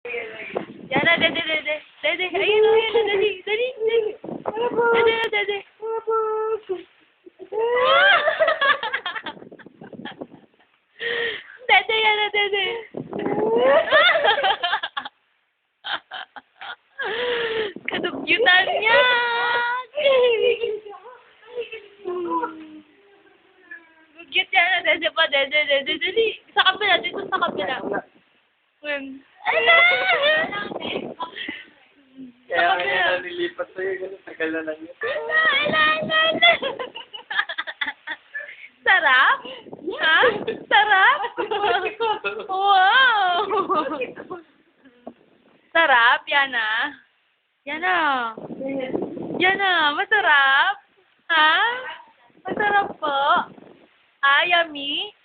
Yan na, dede, dede. Dede, ayun o, ayun o, dede, dede, dede. Dede na, dede. Dede, yan na, dede. Kadugyutan niya. Dugyot yan na, dede pa, dede, dede, dede. Sa kabila, dito sa kabila. Ala! Kaya kaya nalilipat sa'yo, gano'n, tagal na lang yun. Ala! Sarap? Ha? Sarap? Wow! Sarap, Yana? Yana? Yana, masarap? Ha? Masarap po? Ah, yummy?